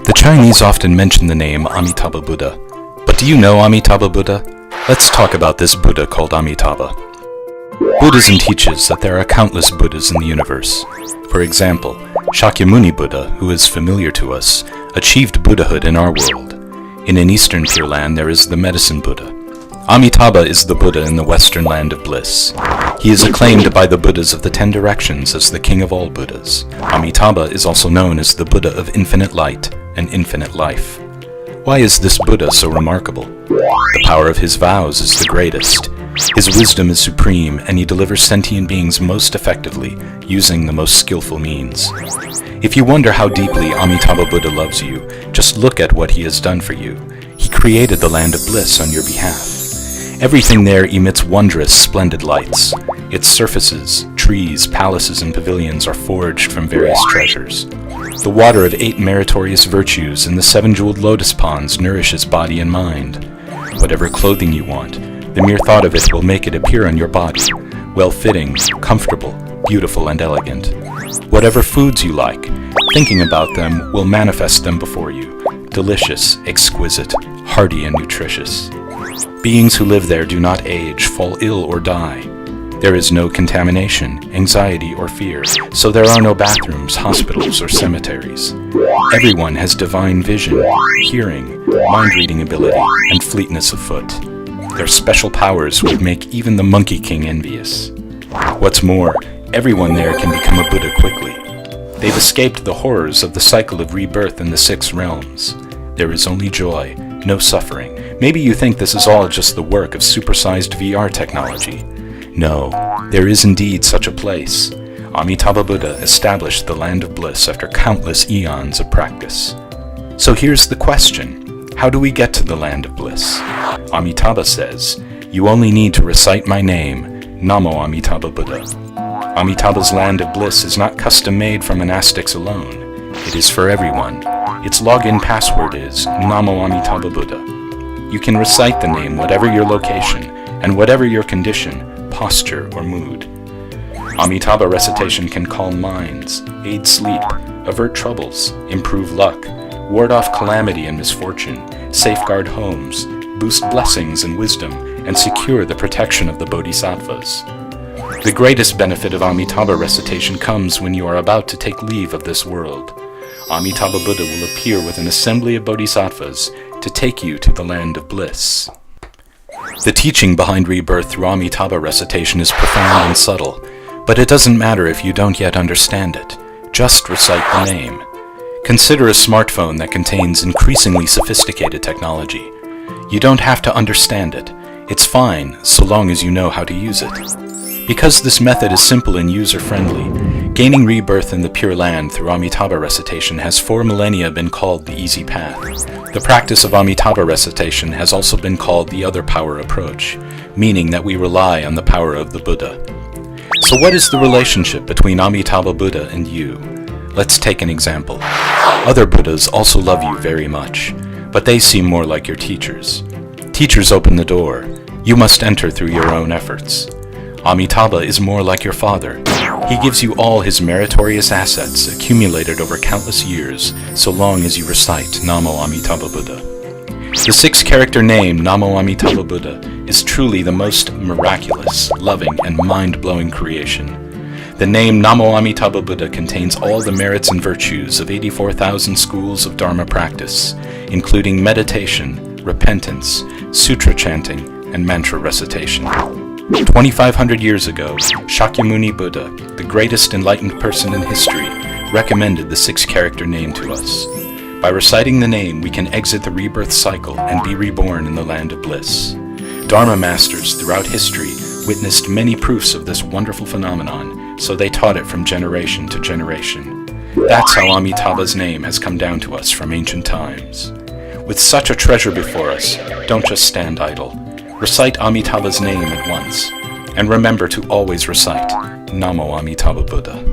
The Chinese often mention the name Amitabha Buddha. But do you know Amitabha Buddha? Let's talk about this Buddha called Amitabha. Buddhism teaches that there are countless Buddhas in the universe. For example, Shakyamuni Buddha, who is familiar to us, achieved Buddhahood in our world. In an Eastern Pure Land, there is the Medicine Buddha. Amitabha is the Buddha in the Western Land of Bliss. He is acclaimed by the Buddhas of the 10 directions as the king of all Buddhas. Amitabha is also known as the Buddha of infinite light and infinite life. Why is this Buddha so remarkable? The power of his vows is the greatest. His wisdom is supreme, and he delivers sentient beings most effectively, using the most skillful means. If you wonder how deeply Amitabha Buddha loves you, just look at what he has done for you. He created the land of bliss on your behalf. Everything there emits wondrous, splendid lights. Its surfaces, trees, palaces, and pavilions are forged from various treasures. The water of 8 meritorious virtues in the 7 jeweled lotus ponds nourishes body and mind. Whatever clothing you want, the mere thought of it will make it appear on your body, well-fitting, comfortable, beautiful, and elegant. Whatever foods you like, thinking about them will manifest them before you, delicious, exquisite, hearty, and nutritious. Beings who live there do not age, fall ill, or die. There is no contamination, anxiety, or fear, so there are no bathrooms, hospitals, or cemeteries. Everyone has divine vision, hearing, mind-reading ability, and fleetness of foot. Their special powers would make even the Monkey King envious. What's more, everyone there can become a Buddha quickly. They've escaped the horrors of the cycle of rebirth in the 6 realms. There is only joy, no suffering. Maybe you think this is all just the work of supersized VR technology. No, there is indeed such a place. Amitabha Buddha established the land of bliss after countless eons of practice. So here's the question. How do we get to the land of bliss? Amitabha says, "You only need to recite my name, Namo Amitabha Buddha." Amitabha's land of bliss is not custom-made for monastics alone. It is for everyone. Its login password is Namo Amitabha Buddha. You can recite the name whatever your location and whatever your condition, posture, or mood. Amitabha recitation can calm minds, aid sleep, avert troubles, improve luck, ward off calamity and misfortune, safeguard homes, boost blessings and wisdom, and secure the protection of the bodhisattvas. The greatest benefit of Amitabha recitation comes when you are about to take leave of this world. Amitabha Buddha will appear with an assembly of bodhisattvas to take you to the land of bliss. The teaching behind rebirth through Amitabha recitation is profound and subtle, but it doesn't matter if you don't yet understand it. Just recite the name. Consider a smartphone that contains increasingly sophisticated technology. You don't have to understand it. It's fine, so long as you know how to use it. Because this method is simple and user-friendly, gaining rebirth in the Pure Land through Amitabha recitation has 4 millennia been called the easy path. The practice of Amitabha recitation has also been called the other power approach, meaning that we rely on the power of the Buddha. So what is the relationship between Amitabha Buddha and you? Let's take an example. Other Buddhas also love you very much, but they seem more like your teachers. Teachers open the door. You must enter through your own efforts. Amitabha is more like your father. He gives you all his meritorious assets accumulated over countless years, so long as you recite Namo Amitabha Buddha. The 6-character name Namo Amitabha Buddha is truly the most miraculous, loving, and mind-blowing creation. The name Namo Amitabha Buddha contains all the merits and virtues of 84,000 schools of Dharma practice, including meditation, repentance, sutra chanting, and mantra recitation. 2,500 years ago, Shakyamuni Buddha, the greatest enlightened person in history, recommended the 6-character name to us. By reciting the name, we can exit the rebirth cycle and be reborn in the land of bliss. Dharma masters throughout history witnessed many proofs of this wonderful phenomenon, so they taught it from generation to generation. That's how Amitabha's name has come down to us from ancient times. With such a treasure before us, don't just stand idle. Recite Amitabha's name at once, and remember to always recite Namo Amitabha Buddha.